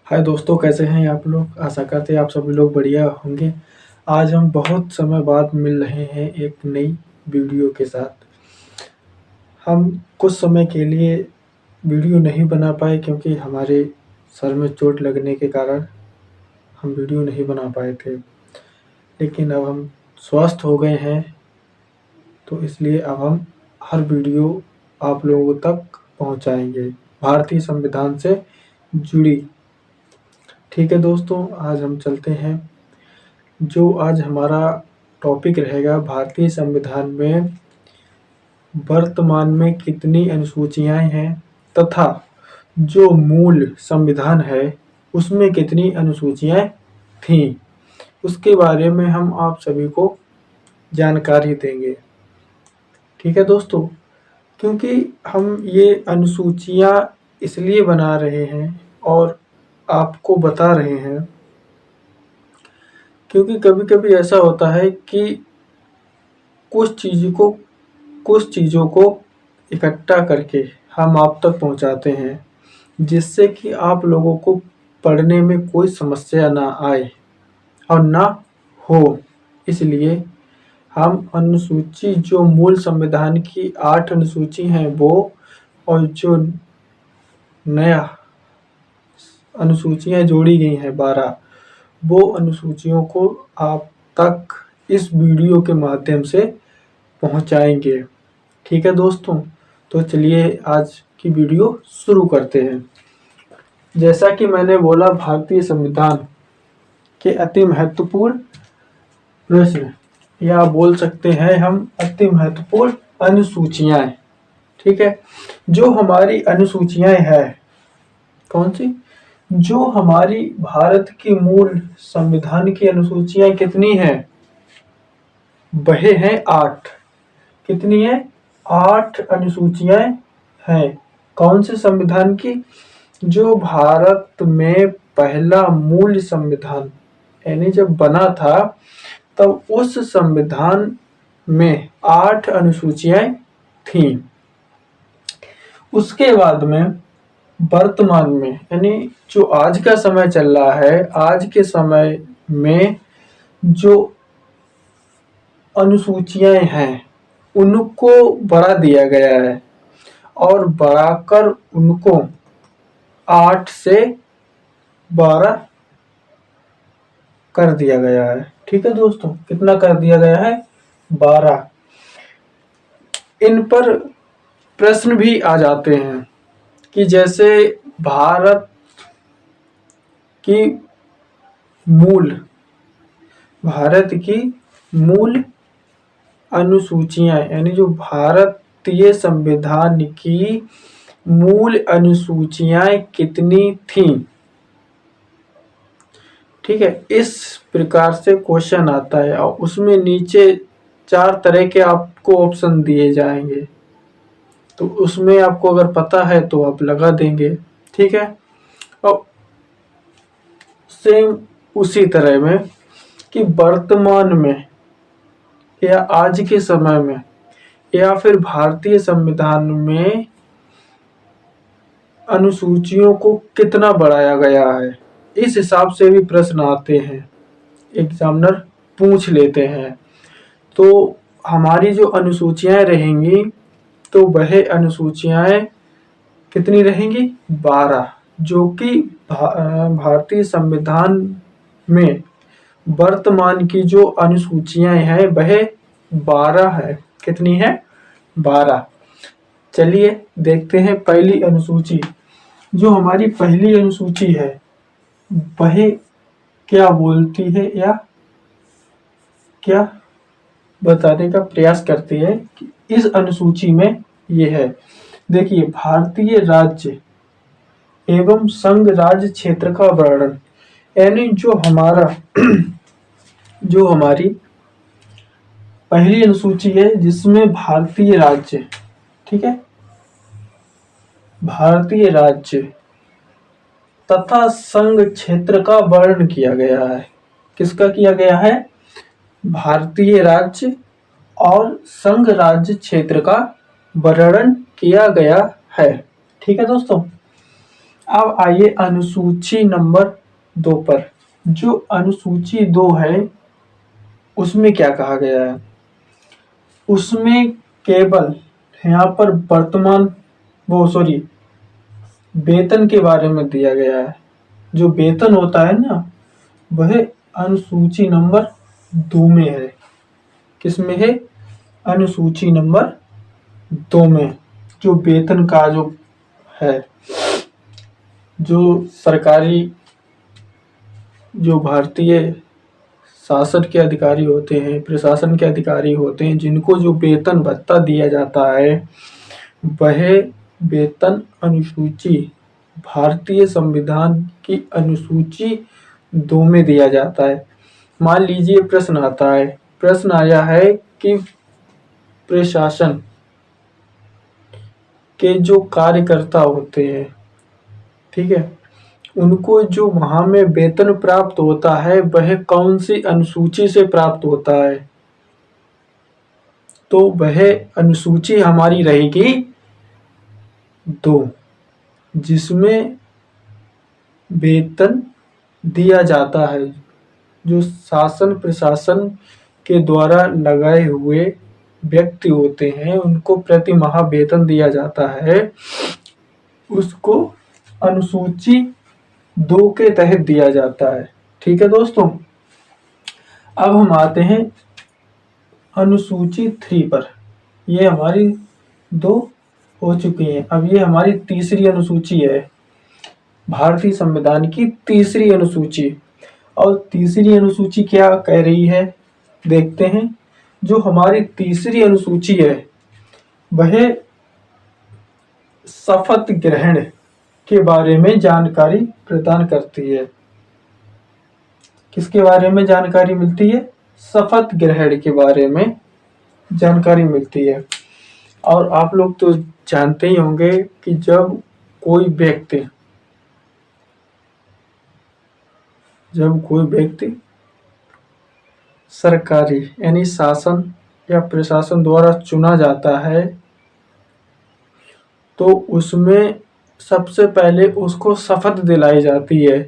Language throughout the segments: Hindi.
हाय दोस्तों, कैसे हैं आप लोग। आशा करते हैं आप सभी लोग बढ़िया होंगे। आज हम बहुत समय बाद मिल रहे हैं एक नई वीडियो के साथ। हम कुछ समय के लिए वीडियो नहीं बना पाए क्योंकि हमारे सर में चोट लगने के कारण हम वीडियो नहीं बना पाए थे। लेकिन अब हम स्वस्थ हो गए हैं, तो इसलिए अब हम हर वीडियो आप लोगों तक पहुंचाएंगे, भारतीय संविधान से जुड़ी। ठीक है दोस्तों, आज हम चलते हैं। जो आज हमारा टॉपिक रहेगा, भारतीय संविधान में वर्तमान में कितनी अनुसूचियां हैं तथा जो मूल संविधान है उसमें कितनी अनुसूचियां थीं, उसके बारे में हम आप सभी को जानकारी देंगे। ठीक है दोस्तों, क्योंकि हम ये अनुसूचियां इसलिए बना रहे हैं और आपको बता रहे हैं क्योंकि कभी-कभी ऐसा होता है कि कुछ चीज़ों को इकट्ठा करके हम आप तक पहुंचाते हैं, जिससे कि आप लोगों को पढ़ने में कोई समस्या ना आए और ना हो। इसलिए हम अनुसूची, जो मूल संविधान की 8 अनुसूची हैं वो, और जो नया अनुसूचियां जोड़ी गई हैं 12, वो अनुसूचियों को आप तक इस वीडियो के माध्यम से पहुंचाएंगे। ठीक है दोस्तों, तो चलिए आज की वीडियो शुरू करते हैं। जैसा कि मैंने बोला, भारतीय संविधान के अति महत्वपूर्ण प्रश्न, या बोल सकते हैं हम अति महत्वपूर्ण अनुसूचियां। ठीक है, जो हमारी अनुसूचियां हैं, कौन सी, जो हमारी भारत की मूल संविधान की अनुसूचियां कितनी हैं, वह हैं 8। कितनी है? 8 अनुसूचियां हैं। कौन से संविधान की? जो भारत में पहला मूल संविधान यानी जब बना था तब उस संविधान में 8 अनुसूचियां थीं। उसके बाद में वर्तमान में, यानी जो आज का समय चल रहा है, आज के समय में जो अनुसूचियां हैं उनको बढ़ा दिया गया है और बढ़ाकर उनको 8 से 12 कर दिया गया है। ठीक है दोस्तों, कितना कर दिया गया है? 12। इन पर प्रश्न भी आ जाते हैं कि जैसे भारत की मूल अनुसूचियां, यानी जो भारतीय संविधान की मूल अनुसूचियां कितनी थीं। ठीक है, इस प्रकार से क्वेश्चन आता है और उसमें नीचे 4 तरह के आपको ऑप्शन दिए जाएंगे, तो उसमें आपको अगर पता है तो आप लगा देंगे। ठीक है, और सेम उसी तरह में कि वर्तमान में या आज के समय में या फिर भारतीय संविधान में अनुसूचियों को कितना बढ़ाया गया है, इस हिसाब से भी प्रश्न आते हैं, एग्जामिनर पूछ लेते हैं। तो हमारी जो अनुसूचियां रहेंगी, तो वह अनुसूचियां कितनी रहेंगी? 12, जो कि भारतीय संविधान में वर्तमान की जो अनुसूचियां हैं वह 12 है। कितनी है? 12। चलिए देखते हैं पहली अनुसूची। जो हमारी पहली अनुसूची है वह क्या बोलती है या क्या बताने का प्रयास करती है कि इस अनुसूची में ये है। देखिए, भारतीय राज्य एवं संघ राज्य क्षेत्र का वर्णन, यानी जो हमारी पहली अनुसूची है जिसमें भारतीय राज्य, ठीक है, भारतीय राज्य तथा संघ क्षेत्र का वर्णन किया गया है। किसका किया गया है? भारतीय राज्य और संघ राज्य क्षेत्र का वर्णन किया गया है। ठीक है दोस्तों, अब आइए अनुसूची नंबर 2 पर। जो अनुसूची 2 है उसमें क्या कहा गया है? उसमें केवल यहाँ पर वर्तमान वेतन के बारे में दिया गया है। जो वेतन होता है ना, वह अनुसूची नंबर 2 में है। किसमें है? अनुसूची नंबर 2 में। जो वेतन का जो है, जो सरकारी, जो भारतीय शासन के अधिकारी होते हैं, प्रशासन के अधिकारी होते हैं, जिनको जो वेतन भत्ता दिया जाता है, वह वेतन अनुसूची भारतीय संविधान की अनुसूची 2 में दिया जाता है। मान लीजिए प्रश्न आता है, प्रश्न आया है कि प्रशासन के जो कार्यकर्ता होते हैं, ठीक है, उनको जो वहां में वेतन प्राप्त होता है वह कौन सी अनुसूची से प्राप्त होता है? तो वह अनुसूची हमारी रहेगी 2, जिसमें वेतन दिया जाता है, जो शासन प्रशासन के द्वारा लगाए हुए व्यक्ति होते हैं, उनको प्रति माह वेतन दिया जाता है, उसको अनुसूची 2 के तहत दिया जाता है। ठीक है दोस्तों। अब हम आते हैं अनुसूची 3 पर। ये हमारी 2 हो चुकी हैं। अब ये हमारी तीसरी अनुसूची है, भारतीय संविधान की तीसरी अनुसूची। और तीसरी अनुसूची क्या कह रही है, देखते हैं। जो हमारी तीसरी अनुसूची है वह शपथ ग्रहण के बारे में जानकारी प्रदान करती है। किसके बारे में जानकारी मिलती है? शपथ ग्रहण के बारे में जानकारी मिलती है। और आप लोग तो जानते ही होंगे कि जब कोई व्यक्ति सरकारी यानी शासन या प्रशासन द्वारा चुना जाता है, तो उसमें सबसे पहले उसको शपथ दिलाई जाती है।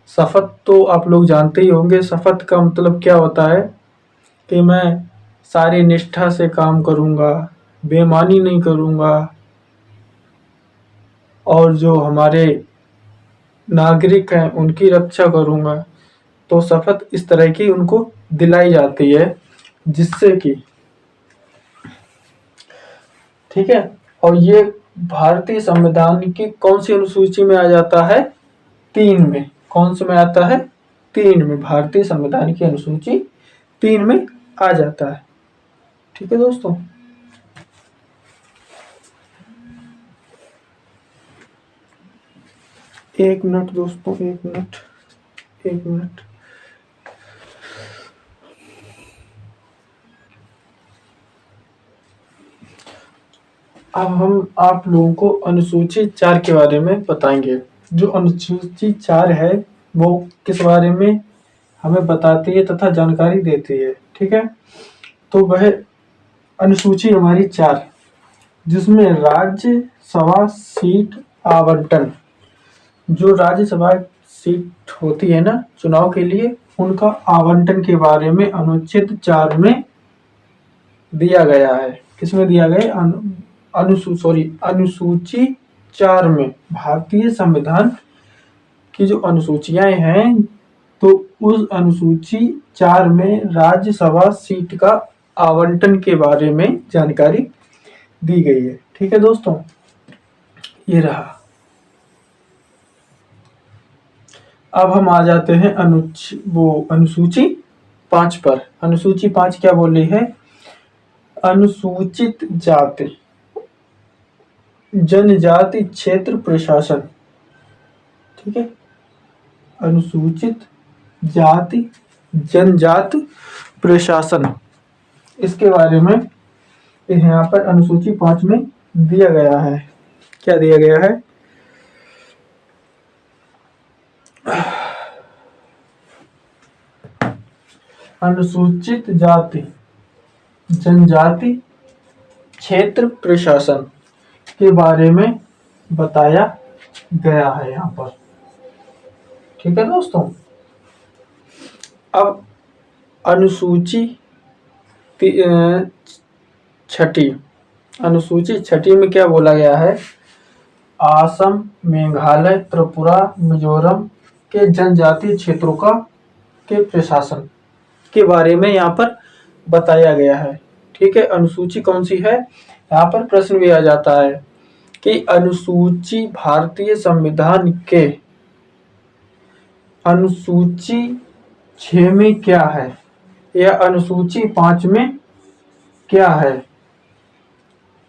शपथ तो आप लोग जानते ही होंगे। शपथ का मतलब क्या होता है कि मैं सारी निष्ठा से काम करूंगा, बेईमानी नहीं करूंगा, और जो हमारे नागरिक हैं उनकी रक्षा करूंगा। तो शपथ इस तरह की उनको दिलाई जाती है, जिससे कि, ठीक है। और ये भारतीय संविधान की कौन सी अनुसूची में आ जाता है? 3 में। कौन से में आता है? 3 में। भारतीय संविधान की अनुसूची 3 में आ जाता है। ठीक है दोस्तों। एक मिनट दोस्तों, एक मिनट। अब हम आप लोगों को अनुसूची 4 के बारे में बताएंगे। जो अनुसूची 4 है वो किस बारे में हमें बताती है तथा जानकारी देती है। ठीक है। तो वह अनुसूची हमारी 4, जिसमें राज्यसभा सीट आवंटन, जो राज्यसभा सीट होती है ना चुनाव के लिए, उनका आवंटन के बारे में अनुच्छेद 4 में दिया गया है। किसमें दिया गया? अनुसूची 4 में। भारतीय संविधान की जो अनुसूचियां हैं, तो उस अनुसूची 4 में राज्यसभा सीट का आवंटन के बारे में जानकारी दी गई है। ठीक है दोस्तों, ये रहा। अब हम आ जाते हैं अनुसूची 5 पर। अनुसूची 5 क्या बोल रही है? अनुसूचित जाति जनजाति क्षेत्र प्रशासन। ठीक है। अनुसूचित जाति जनजाति प्रशासन, इसके बारे में यहाँ पर अनुसूची 5 में दिया गया है। क्या दिया गया है? अनुसूचित जाति जनजाति क्षेत्र प्रशासन के बारे में बताया गया है यहाँ पर। ठीक है दोस्तों, अब अनुसूची छठी, अनुसूची छठी में क्या बोला गया है? असम, मेघालय, त्रिपुरा, मिजोरम के जनजातीय क्षेत्रों का के प्रशासन के बारे में यहाँ पर बताया गया है। ठीक है, अनुसूची कौन सी है? यहाँ पर प्रश्न भी आ जाता है कि अनुसूची भारतीय संविधान के अनुसूची 6 में क्या है या अनुसूची 5 में क्या है,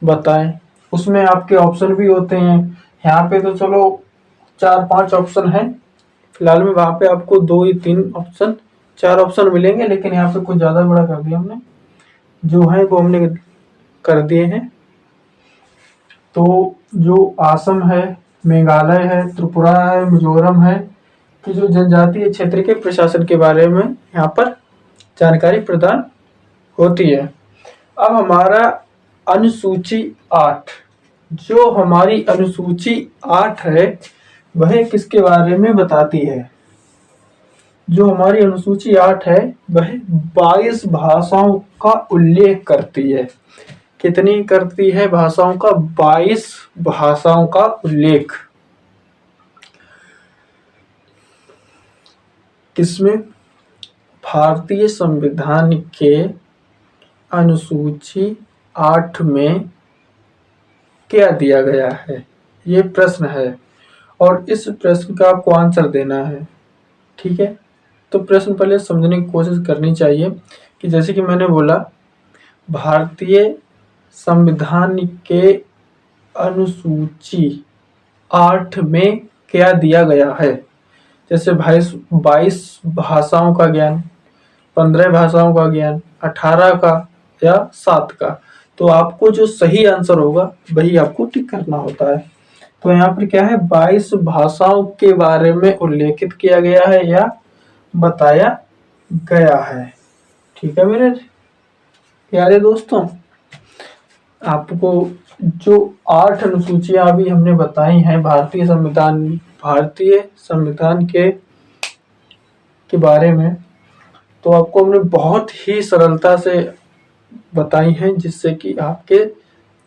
बताएं। उसमें आपके ऑप्शन भी होते हैं। यहाँ पे तो चलो 4-5 ऑप्शन हैं, फिलहाल में वहां पे आपको 2 या 3 ऑप्शन, 4 ऑप्शन मिलेंगे, लेकिन यहाँ पे कुछ ज्यादा बड़ा कर दिया हमने, जो है वो हमने कर दिए हैं। तो जो असम है, मेघालय है, त्रिपुरा है, मिजोरम है कि जो जनजातीय क्षेत्र के प्रशासन के बारे में यहाँ पर जानकारी प्रदान होती है। अब हमारा अनुसूची 8, जो हमारी अनुसूची 8 है वह किसके बारे में बताती है? जो हमारी अनुसूची 8 है वह 22 भाषाओं का उल्लेख करती है। कितनी करती है भाषाओं का? 22 भाषाओं का उल्लेख। किसमें? भारतीय संविधान के अनुसूची 8 में क्या दिया गया है, ये प्रश्न है और इस प्रश्न का आपको आंसर देना है। ठीक है, तो प्रश्न पहले समझने की कोशिश करनी चाहिए कि जैसे कि मैंने बोला, भारतीय संविधान के अनुसूची 8 में क्या दिया गया है? जैसे 22 भाषाओं का ज्ञान, 15 भाषाओं का ज्ञान, 18 का या 7 का। तो आपको जो सही आंसर होगा वही आपको टिक करना होता है। तो यहाँ पर क्या है? 22 भाषाओं के बारे में उल्लेखित किया गया है या बताया गया है। ठीक है मेरे प्यारे दोस्तों, आपको जो 8 अनुसूचियां अभी हमने बताई हैं भारतीय संविधान के बारे में, तो आपको हमने बहुत ही सरलता से बताई हैं, जिससे कि आपके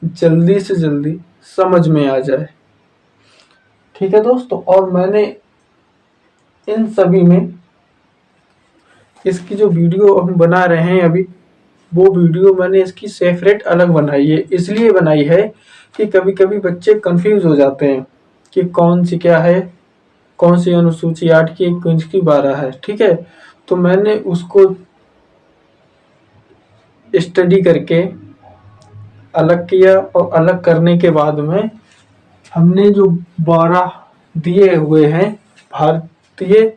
जल्दी से जल्दी समझ में आ जाए। ठीक है दोस्तों, और मैंने इन सभी में इसकी जो वीडियो हम बना रहे हैं अभी, वो वीडियो मैंने इसकी सेपरेट अलग बनाई है। इसलिए बनाई है कि कभी कभी बच्चे कंफ्यूज हो जाते हैं कि कौन सी क्या है, कौन सी अनुसूची 8 की, कौन सी 12 है। ठीक है, तो मैंने उसको स्टडी करके अलग किया और अलग करने के बाद में हमने जो 12 दिए हुए हैं भारतीय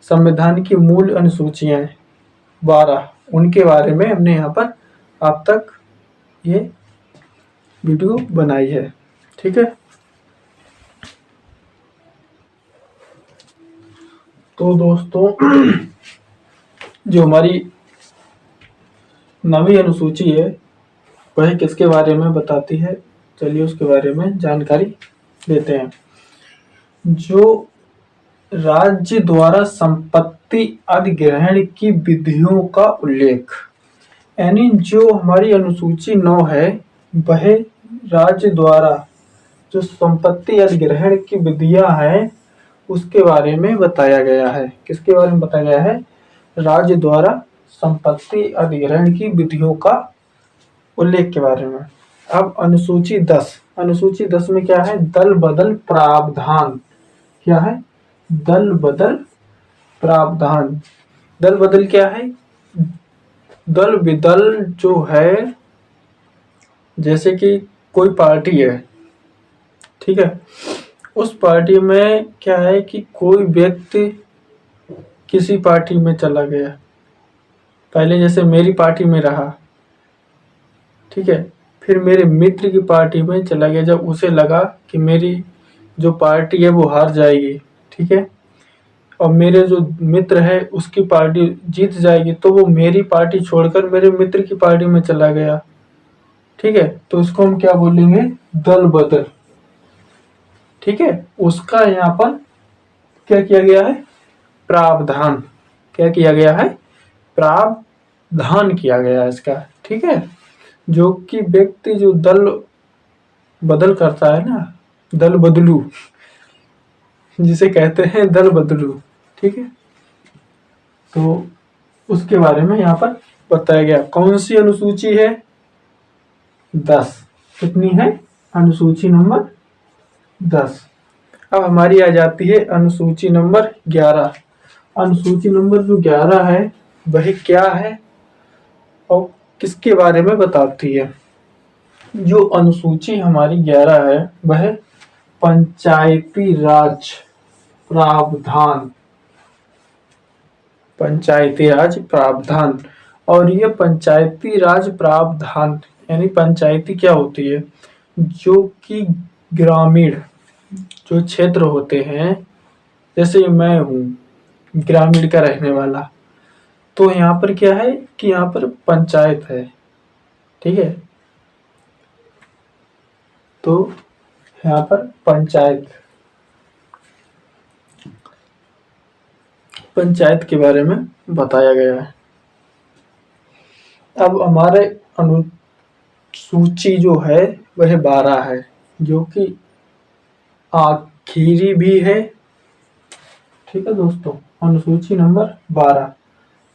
संविधान की मूल अनुसूचियां 12, उनके बारे में हमने यहाँ पर आप तक ये वीडियो बनाई है। ठीक है, तो दोस्तों जो हमारी 9वीं अनुसूची है वह किसके बारे में बताती है, चलिए उसके बारे में जानकारी देते हैं। जो राज्य द्वारा संपत्ति अधिग्रहण की विधियों का उल्लेख, यानी जो हमारी अनुसूची 9 है वह राज्य द्वारा जो संपत्ति अधिग्रहण की विधियां हैं उसके बारे में बताया गया है। किसके बारे में बताया गया है? राज्य द्वारा संपत्ति अधिग्रहण की विधियों का उल्लेख के बारे में। अब अनुसूची 10, अनुसूची 10 में क्या है? दल बदल प्रावधान। क्या है? दल बदल प्रावधान। दल बदल क्या है? दल विदल जो है, जैसे कि कोई पार्टी है, ठीक है, उस पार्टी में क्या है कि कोई व्यक्ति किसी पार्टी में चला गया, पहले जैसे मेरी पार्टी में रहा, ठीक है, फिर मेरे मित्र की पार्टी में चला गया जब उसे लगा कि मेरी जो पार्टी है वो हार जाएगी, ठीक है, और मेरे जो मित्र है उसकी पार्टी जीत जाएगी, तो वो मेरी पार्टी छोड़कर मेरे मित्र की पार्टी में चला गया। ठीक है, तो इसको हम क्या बोलेंगे? दल बदल। ठीक है, उसका यहाँ पर क्या किया गया है, प्रावधान। क्या किया गया है, प्रावधान किया गया है इसका। ठीक है, जो कि व्यक्ति जो दल बदल करता है ना, दल बदलू जिसे कहते हैं दल बदलू, ठीक है, तो उसके बारे में यहाँ पर बताया गया। कौन सी अनुसूची है, 10। कितनी है, अनुसूची नंबर 10। अब हमारी आ जाती है अनुसूची नंबर 11। अनुसूची नंबर जो 11 है वह क्या है और किसके बारे में बताती है। जो अनुसूची हमारी 11 है वह पंचायती राज प्रावधान, पंचायती राज प्रावधान। और ये पंचायती राज प्रावधान यानी पंचायती क्या होती है, जो कि ग्रामीण जो क्षेत्र होते हैं, जैसे मैं हूँ ग्रामीण का रहने वाला, तो यहाँ पर क्या है कि यहाँ पर पंचायत है, ठीक है, तो यहाँ पर पंचायत के बारे में बताया गया है। अब हमारे अनुसूची जो है वह 12 है, जो कि आखिरी भी है। ठीक है दोस्तों, अनुसूची नंबर 12,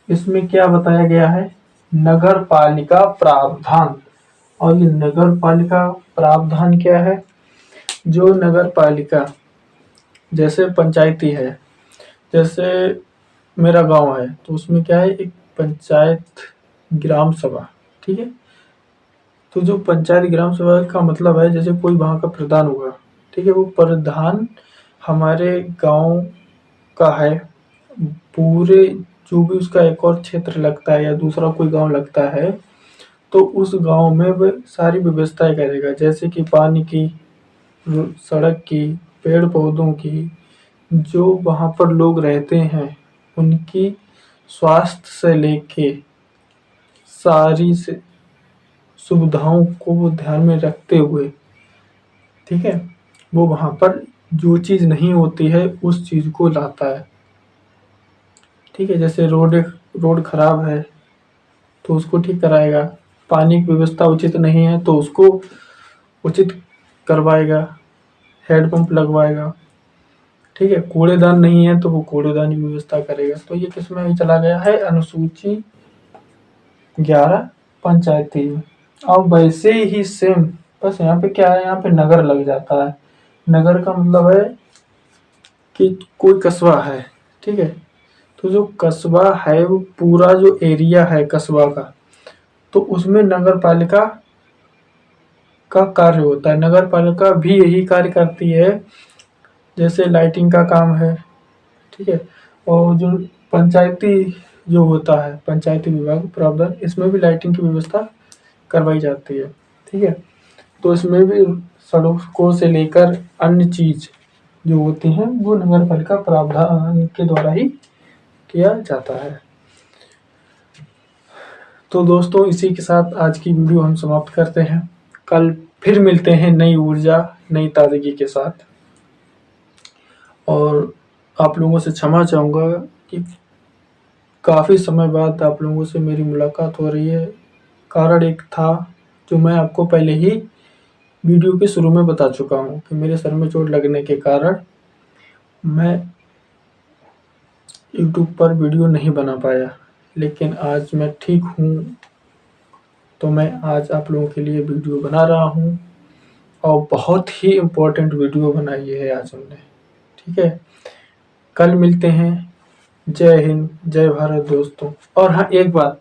इसमें क्या बताया गया है, नगर पालिका प्रावधान। और ये नगर पालिका प्रावधान क्या है, जो नगर पालिका जैसे पंचायती है, जैसे मेरा गांव है तो उसमें क्या है, एक पंचायत ग्राम सभा, ठीक है, तो जो पंचायत ग्राम सभा का मतलब है जैसे कोई वहाँ का प्रधान होगा, ठीक है, वो प्रधान हमारे गांव का है, पूरे जो भी उसका एक और क्षेत्र लगता है या दूसरा कोई गांव लगता है, तो उस गांव में वह सारी व्यवस्थाएं करेगा, जैसे कि पानी की, सड़क की, पेड़ पौधों की, जो वहाँ पर लोग रहते हैं उनकी स्वास्थ्य से लेके सारी से सुविधाओं को वो ध्यान में रखते हुए, ठीक है, वो वहाँ पर जो चीज़ नहीं होती है उस चीज़ को लाता है। ठीक है, जैसे रोड खराब है तो उसको ठीक कराएगा, पानी की व्यवस्था उचित नहीं है तो उसको उचित करवाएगा, हैंडपंप लगवाएगा, ठीक है, कूड़ेदान नहीं है तो वो कूड़ेदान की व्यवस्था करेगा। तो ये किसमें ही चला गया है, अनुसूची 11 पंचायती में। अब वैसे ही सेम, बस यहाँ पे क्या है, यहाँ पे नगर लग जाता है। नगर का मतलब है कि कोई कस्बा है, ठीक है, तो जो कस्बा है वो पूरा जो एरिया है कस्बा का, तो उसमें नगर पालिका का कार्य होता है। नगर पालिका भी यही कार्य करती है, जैसे लाइटिंग का काम है, ठीक है, और जो पंचायती जो होता है पंचायती विभाग प्रावधान, इसमें भी लाइटिंग की व्यवस्था करवाई जाती है, ठीक है, तो इसमें भी सड़कों से लेकर अन्य चीज जो होती हैं वो नगर पालिका प्रावधान के द्वारा ही किया जाता है। तो दोस्तों इसी के साथ आज की वीडियो हम समाप्त करते हैं। कल फिर मिलते हैं नई ऊर्जा नई ताजगी के साथ। और आप लोगों से क्षमा चाहूँगा कि काफ़ी समय बाद आप लोगों से मेरी मुलाकात हो रही है। कारण एक था जो मैं आपको पहले ही वीडियो के शुरू में बता चुका हूँ कि मेरे सर में चोट लगने के कारण मैं यूट्यूब पर वीडियो नहीं बना पाया, लेकिन आज मैं ठीक हूँ तो मैं आज आप लोगों के लिए वीडियो बना रहा हूँ और बहुत ही इम्पोर्टेंट वीडियो बनाई है आज हमने। ठीक है, कल मिलते हैं। जय हिंद, जय भारत दोस्तों। और हाँ, एक बात,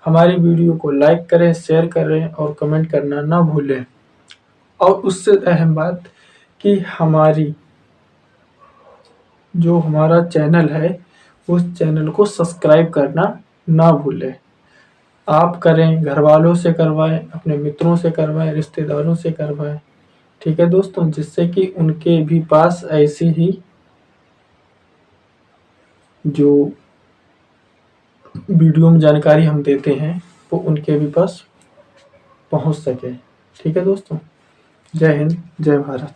हमारी वीडियो को लाइक करें, शेयर करें और कमेंट करना ना भूलें। और उससे अहम बात कि जो हमारा चैनल है उस चैनल को सब्सक्राइब करना ना भूलें। आप करें, घर वालों से करवाएं, अपने मित्रों से करवाएं, रिश्तेदारों से करवाएं, ठीक है दोस्तों, जिससे कि उनके भी पास ऐसी ही जो वीडियो में जानकारी हम देते हैं वो उनके भी पास पहुंच सके। ठीक है दोस्तों, जय हिंद, जय भारत।